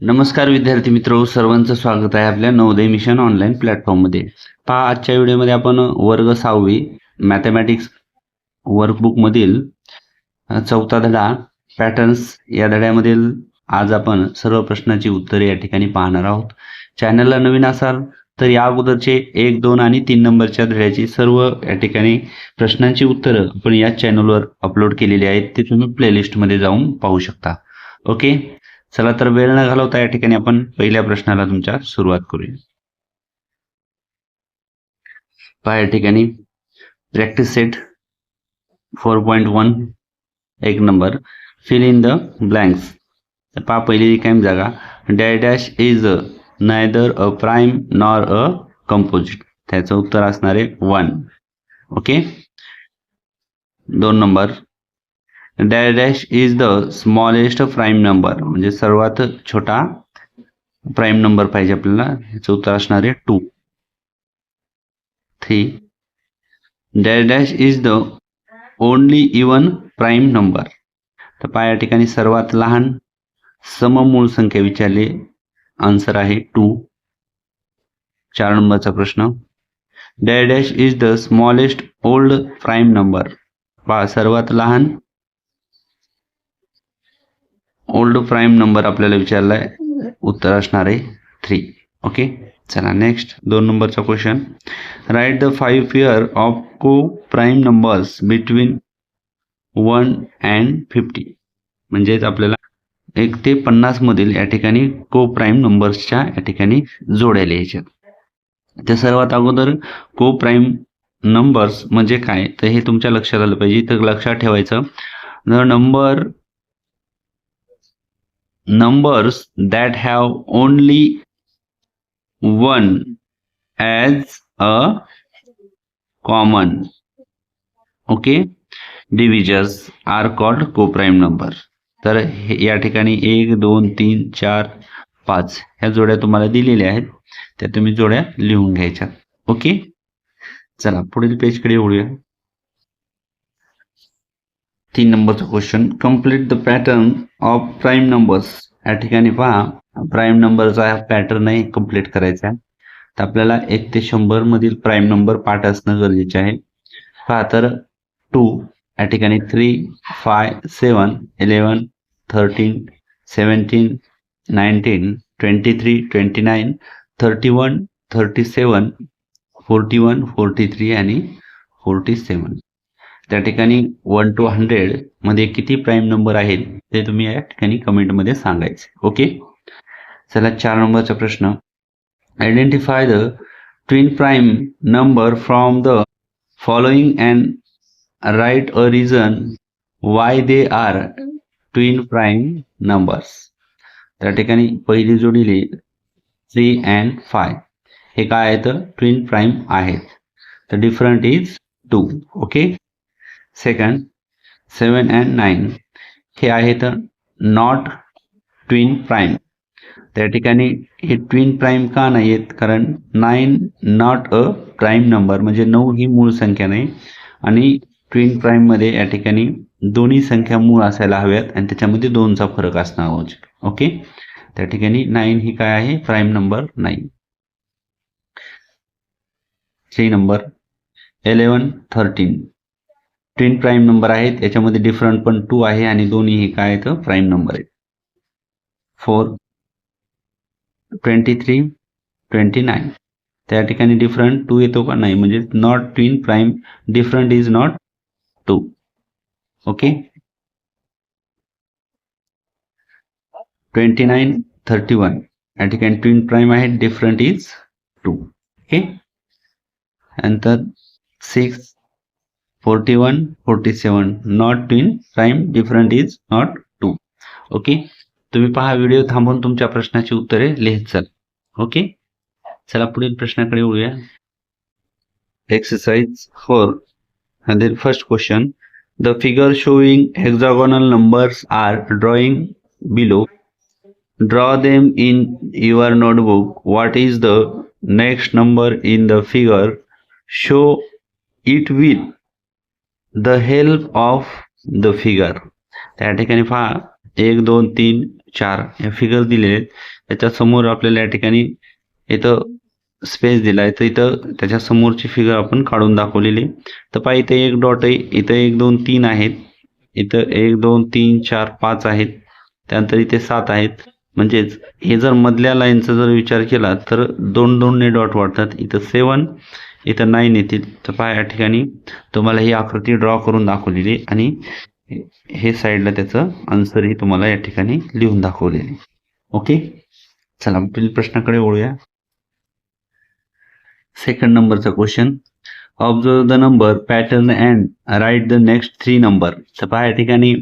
नमस्कार विद्यार्थी मित्रो, सर्वांचं स्वागत आहे आपल्या नवोदय मिशन ऑनलाईन प्लॅटफॉर्ममध्ये. पहा, आजच्या व्हिडिओमध्ये आपण वर्ग 6वी मॅथमॅटिक्स वर्कबुकमधील चौथा धडा पॅटर्न्स या धड्यामधील आज आपण सर्व प्रश्नांची उत्तरे या ठिकाणी पाहणार आहोत. चॅनलला नवीन असाल तर या अगोदरचे 1, 2 आणि 3 नंबरच्या धड्याची सर्व या ठिकाणी प्रश्नांची उत्तरं आपण या चॅनलवर अपलोड केलेली आहेत. ते तुम्ही प्लेलिस्टमध्ये जाऊन पाहू शकता. ओके, चला तर वेळ न घालवता या ठिकाणी आपण पहिल्या प्रश्नाला तुमच्या सुरुवात करूया. पहा, या ठिकाणी प्रॅक्टिस सेट 4.1 एक number, fill in the blanks. तर पहा, पहिली रिकामी जागा, dash is neither a prime nor a composite. त्याचं उत्तर असणार आहे 1. Okay. 2 number, dash is the smallest prime number. म्हणजे सर्वात छोटा प्राईम नंबर पाहिजे आपल्याला. याचं उत्तर असणार आहे 2. 3, dash is the only even prime number. तर पहा, या ठिकाणी सर्वात लहान सममूळ संख्या विचारली, आन्सर आहे 2. 4 नंबरचा प्रश्न, dash is the smallest old prime number. पहा, सर्वात लहान ओल्ड प्राईम नंबर आपल्याला विचारला आहे, उत्तर असणार आहे 3. ओके, चला नेक्स्ट 2 नंबरचा question, write the 5 pair of को प्राईम नंबर्स बिटवीन 1 अँड 50. म्हणजेच आपल्याला 1 ते 50 मधील या ठिकाणी को प्राईम नंबर्सच्या या ठिकाणी जोड्या लिहायच्या. त्या सर्वात अगोदर को प्राईम नंबर्स म्हणजे काय, तर हे तुमच्या लक्षात आलं पाहिजे. तर लक्षात ठेवायचं, the numbers that have only 1 as a common divisors are called co-prime number. तर या ठिकाणी 1, 2, 3, 4, 5 ह्या जोड्या तुम्हाला दिलेल्या आहेत, त्या तुम्ही जोड्या लिहून घ्यायच्या. ओके, चला पुढील पेजकडे वळूया. 3 नंबरचा question, complete the pattern of prime numbers. या ठिकाणी पहा, प्राईम नंबरचा पॅटर्न आहे कम्प्लीट करायचा आहे. तर आपल्याला 1 ते 100 मधील प्राईम नंबर पाठ असणं गरजेचे आहे. पहा, तर 2 या ठिकाणी 3, 5, 7, 11, 13, 17, 19, 23, 29, 31, 37, 41, 43 आणि 47. त्या ठिकाणी 1 to 100 मध्ये किती प्राईम नंबर आहेत ते तुम्ही या ठिकाणी कमेंटमध्ये सांगायचे. ओके, चला 4 नंबरचा प्रश्न, identify the twin prime number from the following and write a reason why they are twin prime numbers. त्या ठिकाणी पहिली जोडी लिही, 3 and 5 हे काय आहेत, ट्विन प्राईम आहेत. तर different is 2. Okay. Second, 7 and 9 हे आहेत नॉट ट्विन प्राईम. त्या ठिकाणी हे ट्विन प्राईम का नाही आहेत, कारण 9 नॉट अ प्राईम नंबर, म्हणजे 9 ही मूळ संख्या नाही. आणि ट्विन प्राईम मध्ये या ठिकाणी दोन्ही संख्या मूळ असायला हव्यात आणि त्याच्यामध्ये 2चा फरक असणं आवश्यक. ओके, त्या ठिकाणी 9 ही काय आहे, प्राईम नंबर नाही. 3 नंबर, 11, 13 ट्विन प्राईम नंबर आहेत, याच्यामध्ये डिफरंट पण 2 आहे आणि दोन्ही काय आहेत, प्राईम नंबर आहेत. 4, 23, 29 त्या ठिकाणी डिफरंट 2 येतो का, नाही, म्हणजे not twin prime, different is not 2. Okay. 29, 31 या ठिकाणी ट्विन प्राईम आहे, डिफरंट इज 2. ओके. नंतर 6, 41, 47 not twin prime, different is not 2. Okay, तुम्ही पहा, व्हिडिओ थांबवून तुमच्या प्रश्नाची उत्तरे लिहित चल. ओके, चला पुढील प्रश्नाकडे वळूया. एक्सरसाइज 4 मध्ये first question, the figure showing hexagonal numbers are drawing below. Draw them in your notebook. What is the next number in the figure? Show it with the help of the figure. त्या ठिकाणी पहा, 1, 2, 3, 4 हे figure दिलेले आहेत. त्याच्या समोर आपल्याला या ठिकाणी इथं स्पेस दिलाय, तर इथं त्याच्या समोरची फिगर आपण काढून दाखवलेली. तर पहा इथे एक डॉट आहे, इथं 1 2 3 आहेत, इथं 1 2 3 4 5 आहेत, त्यानंतर इथे 7 आहेत. म्हणजेच हे जर मधल्या लाईनचा जर विचार केला तर 2 2 ने डॉट वाढतात. इथं 7 इथं 9 येतील. तर पहा या ठिकाणी तुम्हाला ही आकृती ड्रॉ करून दाखवलेली आणि हे साईडला त्याचं आन्सरही तुम्हाला या ठिकाणी लिहून दाखवलेले. ओके, चला पुढील प्रश्नाकडे वळूया. सेकंड नंबरचा question, observe the number pattern and write the next 3 number. तर पहा या ठिकाणी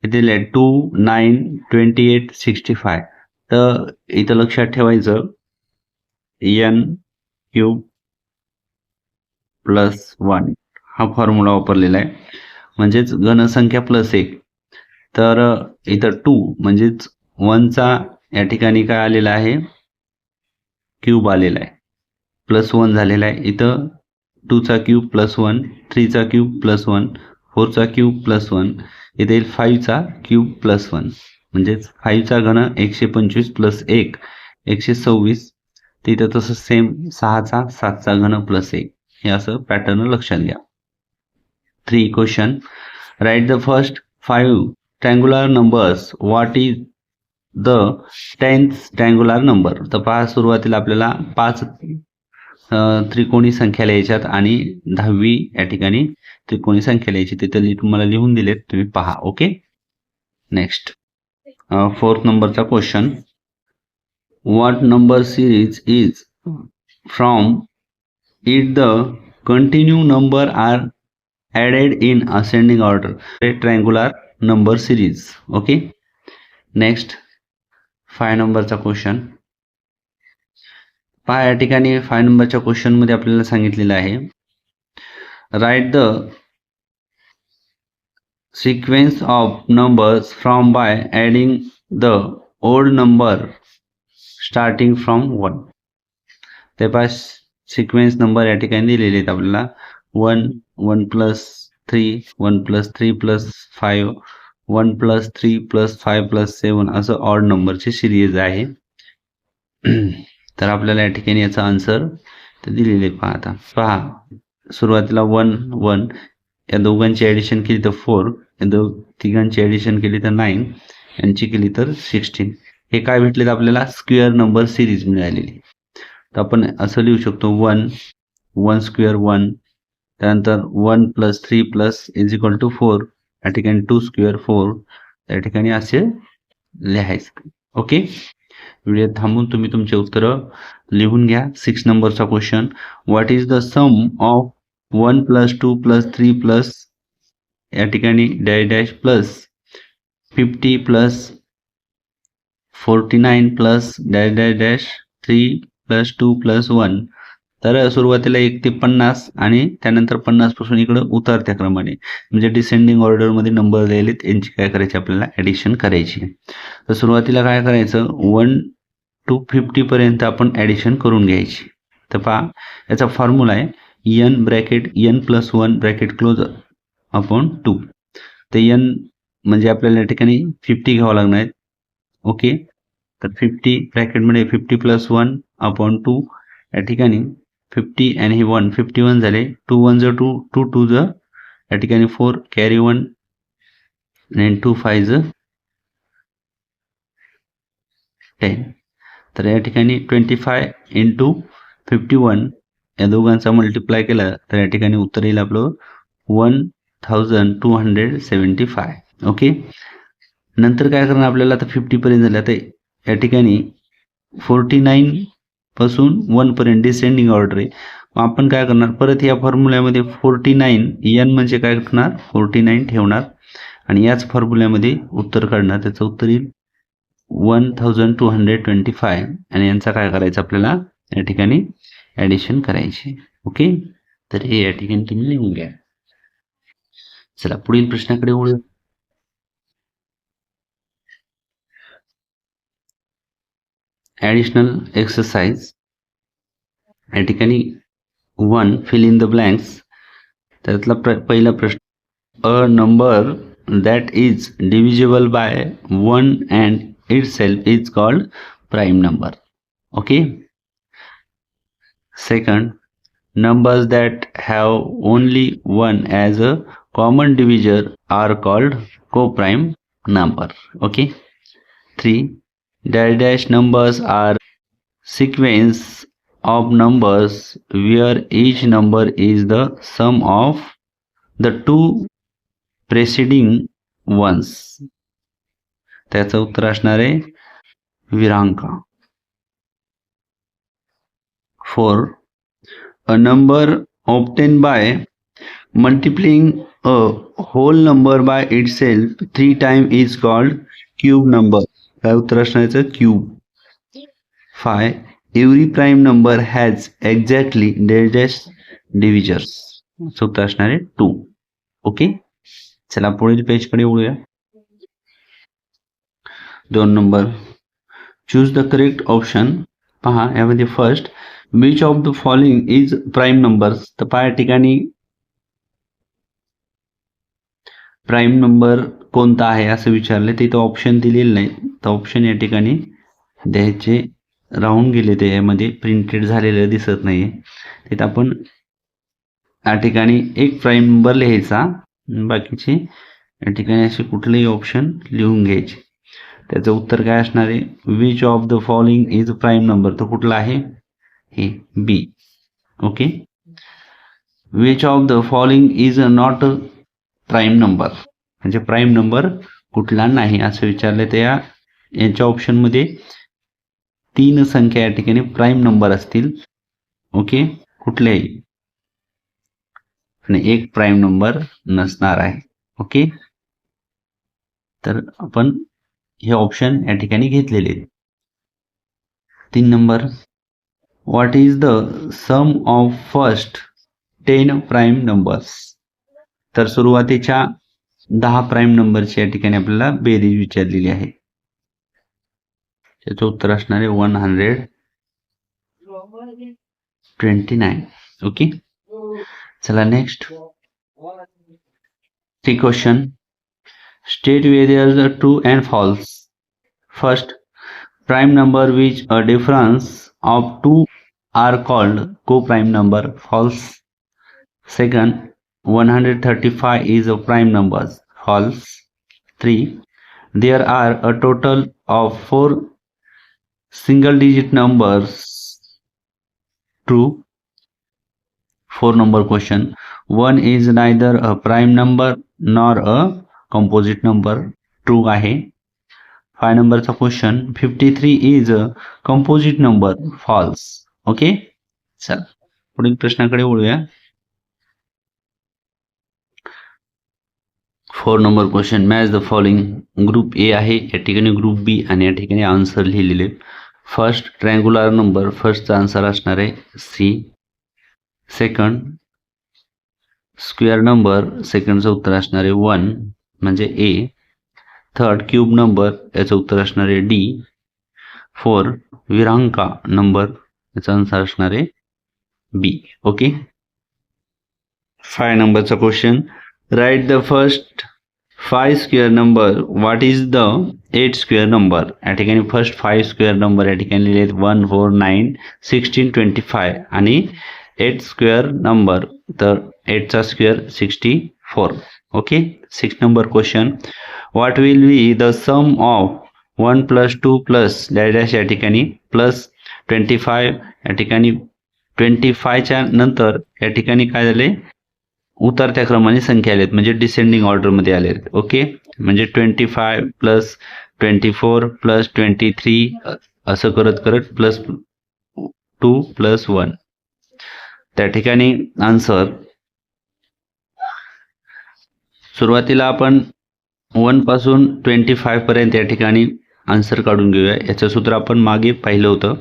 दिले 2 9 28 65. तर इथं लक्षात ठेवायचं n क्यूब प्लस 1 हा फॉर्म्युला वापरलेला आहे. म्हणजेच घनसंख्या प्लस 1. तर इथं 2 म्हणजेच 1चा या ठिकाणी काय आलेला आहे, क्यूब आलेला आहे, प्लस 1 झालेला आहे. इथं 2चा क्यूब प्लस 1, 3चा क्यूब प्लस 1, 4चा क्यूब प्लस 1, इथे 5चा क्यूब प्लस 1. म्हणजेच 5चा घन 125 प्लस 1 126. तिथं तसं सेम 6चा 7चा घन प्लस 1. हे असं पॅटर्न लक्षात घ्या. 3 question, write the first 5 triangular numbers. What is the 10th triangular number. तर पहा सुरुवातीला आपल्याला 5 त्रिकोणी संख्या लिहायच्यात आणि 10वी या ठिकाणी त्रिकोणी संख्या लिहायची. तिथे तुम्हाला लिहून दिलेत, तुम्ही पहा. ओके, नेक्स्ट 4th नंबरचा question, what number series is from it the continue number are added in ascending order. Triangular number series. Okay, next 5 नंबरचा क्वेश्चन पहा. या ठिकाणी 5 नंबरच्या क्वेश्चन मध्ये आपल्याला सांगितलेलं आहे, write the sequence of numbers from by adding the old number starting from 1. ते पहा सिक्वेन्स नंबर या ठिकाणी दिलेले आहेत आपल्याला 1 1 plus 3 1 plus 3 plus 5 1 plus 3 plus 5 plus 7 असं ऑड नंबरची सिरीज आहे. तर आपल्याला या ठिकाणी याचा आन्सर तर दिलेले पहा. पहा सुरुवातीला 1 1 या दोघांची ॲडिशन केली तर 4, या तिघांची ॲडिशन केली तर 9, यांची केली तर 16. हे काय भेटलेत आपल्याला, स्क्वेअर नंबर सिरीज मिळालेली. तर आपण असं लिहू शकतो 1 1 स्क्वेअर 1, त्यानंतर 1 plus 3 plus is equal to 4, या ठिकाणी 2 स्क्वेअर 4, या ठिकाणी असे लिहायचं. ओके, व्हिडिओ थांबून तुम्ही तुमचे उत्तरं लिहून घ्या. 6 नंबरचा question, what is the sum of 1 plus 2 plus 3 plus या ठिकाणी dash dash plus 50 plus 49 plus dash dash dash 3 plus 2 plus 1. तर सुरुवातीला 1 ते 50 आणि त्यानंतर 50 पासून इकडे उतरत्या क्रमाने, म्हणजे डिसेंडिंग ऑर्डरमध्ये नंबर दिलेत, यांची काय करायची आपल्याला ॲडिशन करायची. तर सुरुवातीला काय करायचं, 1 to 50 पर्यंत आपण ॲडिशन करून घ्यायची. तर पहा याचा फॉर्म्युला आहे n bracket n plus 1 bracket close upon 2. तर n म्हणजे आपल्याला या ठिकाणी 50 घ्यावं लागणार आहे. ओके, तर 50 ब्रॅकेटमध्ये 50 प्लस 1 अपॉन 2, या ठिकाणी 50 आणि हे 1 51 झाले. 2 1 ज 2 2 2 ज या ठिकाणी 4 कॅरी 1 आणि 2 5 ज 10. तर या ठिकाणी 25 इंटू 51 या दोघांचा मल्टिप्लाय केला तर या ठिकाणी उत्तर येईल आपलं 1275. ओके, नंतर काय करणार आपल्याला, आता 50 पर्यंत झालं. तर या ठिकाणी 49 पासून 1 पर्यंत डिसेंडिंग ऑर्डर आहे. आपण काय करणार, परत या फॉर्म्युल्यामध्ये 49 n म्हणजे काय करणार, 49 ठेवणार आणि याच फॉर्म्युल्यामध्ये उत्तर काढणार. त्याचं उत्तर येईल 1225 आणि यांचा काय करायचं आपल्याला या ठिकाणी ॲडिशन करायची. ओके, तर हे या ठिकाणी तुम्ही लिहून घ्या. चला पुढील प्रश्नाकडे वळू. ॲडिशनल एक्सरसाइज या ठिकाणी 1 फिल इन द ब्लँक्स. त्यातला पहिला प्रश्न, a number that is divisible by 1 and itself is called prime number. Okay. Second, numbers that have only 1 as a common divisor are called co-prime number. Okay. 3, dash numbers are sequence of numbers where each number is the sum of the two preceding ones. त्याचं उत्तर असणार आहे विरांका. 4, a number obtained by multiplying a whole number by itself 3 times is called cube number. काय उत्तर असणार आहे cube. 5, every prime number has exactly dash divisors. उत्तर असणार आहे 2. ओके. चला पुढील पेज कडे वळूया. 2 number, choose the correct option. पहा यामध्ये first, which of the following is prime numbers. तर पहा या ठिकाणी प्राइम नंबर कोणता आहे असं विचारले, तिथं ऑप्शन दिलेलं नाही. तर ऑप्शन या ठिकाणी द्यायचे राहून गेले, ते यामध्ये प्रिंटेड झालेलं दिसत नाहीये. तिथं आपण या ठिकाणी एक प्राइम नंबर लिहायचा, बाकीचे या ठिकाणी असे कुठलेही ऑप्शन लिहून घ्यायचे. त्याचं उत्तर काय असणार आहे, which of the following is prime number. तो कुठला आहे, हे B. Okay. Which of the following is not prime number, म्हणजे प्राइम नंबर कुठला नाही असं विचारले. तर यांच्या ऑप्शन मध्ये 3 संख्या या ठिकाणी प्राइम नंबर असतील. ओके. कुठल्याही, आणि एक प्राइम नंबर नसणार आहे. ओके. तर आपण हे ऑप्शन या ठिकाणी घेतलेले. 3 number, what is the sum of first 10 prime numbers. तर सुरुवातीच्या 10 प्राइम नंबरची या ठिकाणी आपल्याला बेरीज विचारलेली आहे. त्याचं उत्तर असणार आहे 129. ओके. चला next 3 question. State whether true and false. First, prime number which a difference of 2 are called co-prime number. False. Second, 135 is a prime number. False. 3, there are a total of 4 single digit numbers. True. 4 number question. 1 is neither a prime number nor a composite number. True आहे. 5 नंबरचा question, 53 is a composite number. False. Okay. चला पुढील प्रश्नाकडे वळूया. 4 number question, match the following. Group A आहे, या ठिकाणी group बी, आणि या ठिकाणी आन्सर लिहिलेले. First, triangular number. फर्स्टचा आन्सर असणार आहे सी. Second, square number. सेकंडचं उत्तर असणार आहे 1 म्हणजे ए. Third, cube number. याचं उत्तर असणार आहे डी. 4, विरांका नंबर. याचा आन्सर असणार आहे बी. ओके. 5 नंबरचा question, write the first 5 square number. What is the 8 square number. या ठिकाणी फर्स्ट 5 स्क्वेअर नंबर या ठिकाणी लिहिले 1, 4, 9, 16, 25 आणि 8 स्क्वेअर नंबर. तर 8चा स्क्वेअर 64. ओके. 6 number question, what will be the sum of 1 + 2 + dash या ठिकाणी प्लस 25. या ठिकाणी 25च्या नंतर या ठिकाणी काय झाले, उतरत्या क्रमाने संख्या आलेत, म्हणजे डिसेंडिंग ऑर्डरमध्ये आलेत. ओके. म्हणजे 25 + 24 + 23 असं करत करत +2 + 1. त्या ठिकाणी आन्सर सुरुवातीला आपण 1 पासून 25 पर्यंत या ठिकाणी आन्सर काढून घेऊया. याचं सूत्र आपण मागे पाहिलं होतं.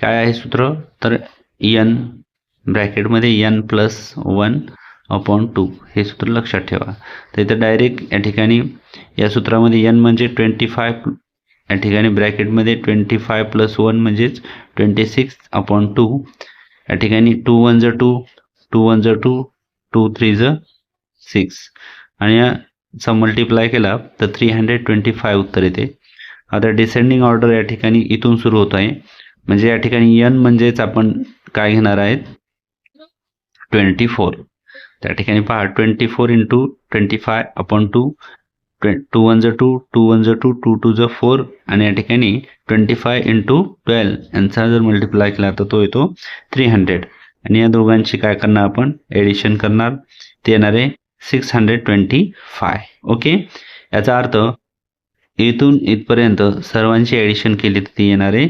काय आहे सूत्र, तर n ब्रॅकेटमध्ये n + 1/2 हे सूत्र लक्षात ठेवा. तर इथं डायरेक्ट या ठिकाणी या सूत्रामध्ये n म्हणजे 25, या ठिकाणी ब्रॅकेटमध्ये 25 + 1 म्हणजेच 26/2. या ठिकाणी 2 × 1 = 2, 2 × 1 = 2, 2 × 3 = 6 आणि याचा मल्टिप्लाय केला तर 325 उत्तर येते. आता डिसेंडिंग ऑर्डर या ठिकाणी इथून सुरू होत आहे, म्हणजे या ठिकाणी n म्हणजेच आपण काय घेणार आहेत 24. त्या ठिकाणी पहा 24 इंटू 25 अपॉन 2, 2 1 2, 2 1 2, 2 2 4 आणि या ठिकाणी 25 इंटू 12 यांचा जर मल्टिप्लाय केला तर तो येतो 300. आणि या दोघांची काय करणार आपण एडिशन करणार, ते येणार आहे 625. ओके, याचा अर्थ इथून इथपर्यंत सर्वांची एडिशन केली तर ती येणार आहे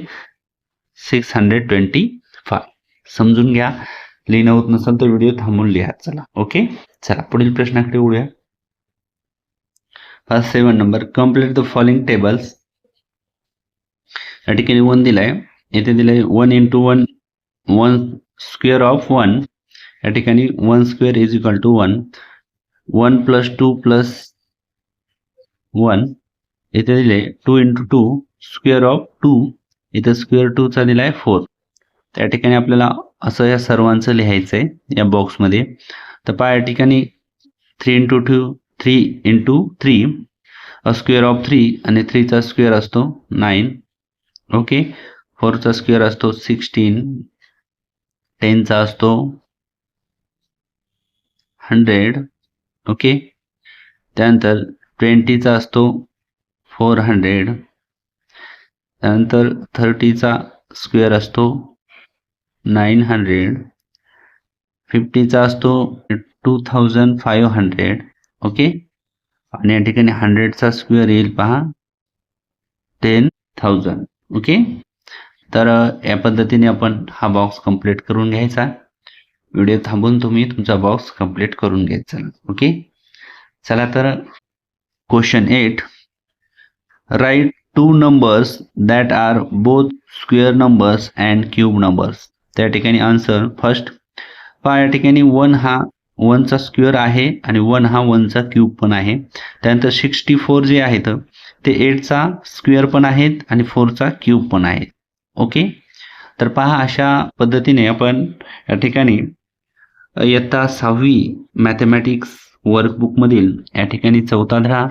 625. समजून घ्या, लिहिणं होत नसेल तर व्हिडिओ थांबून लिहा. चला ओके, चला पुढील प्रश्नाकडे वळूया. First 7 number, complete the following tables. या ठिकाणी 1 दिलाय, इथे दिलाय 1 इंटू 1 1 स्क्वेअर ऑफ 1. या ठिकाणी 1 square is equal to 1, 1 plus 2 plus 1. इथे दिले 2 इंटू 2 स्क्वेअर ऑफ 2. इथे स्क्वेअर 2 चा दिलाय 4. त्या ठिकाणी आपल्याला असं या सर्वांचं लिहायचं आहे या बॉक्समध्ये. तर पहा या ठिकाणी 3 इंटू 2 3 इंटू 3 स्क्वेअर ऑफ 3 आणि 3 चा स्क्वेअर असतो 9. ओके, 4 चा स्क्वेअर असतो 16, 10 चा असतो 100. ओके, त्यानंतर 20 चा असतो 400. त्यानंतर 30 चा स्क्वेअर असतो 900. 50 चा असतो 2500. ओके, आणि या ठिकाणी 100 चा स्क्वेअर येईल पहा 10,000. ओके, तर या पद्धतीने आपण हा बॉक्स कंप्लीट करून घ्यायचा. व्हिडिओ थांबून तुम्ही तुमचा बॉक्स कंप्लीट करून घ्यायचा. ओके, चला तर question 8, write 2 numbers that are both square numbers and cube numbers. त्या ठिकाणी आन्सर फर्स्ट पहा, या ठिकाणी 1 हा 1 चा स्क्वेअर आहे आणि 1 हा 1 चा क्यूब पण आहे. त्यानंतर 64 जे आहेत ते 8 चा स्क्वेअर पण आहेत आणि 4 चा क्यूब पण आहे. ओके, तर पहा अशा पद्धतीने आपण या ठिकाणी इयत्ता 6वी मॅथमॅटिक्स वर्कबुकमधील या ठिकाणी 4था धडा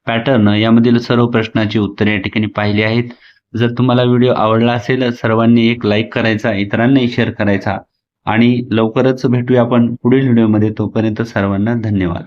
पॅटर्न यामधील सर्व प्रश्नाची उत्तरे या ठिकाणी पाहिली आहेत. जर तुम्हाला व्हिडिओ आवडला असेल सर्वांनी एक लाईक करायचा, इतरांनाही शेअर करायचा आणि लवकरच भेटूया आपण पुढील व्हिडिओमध्ये. तोपर्यंत सर्वांना धन्यवाद.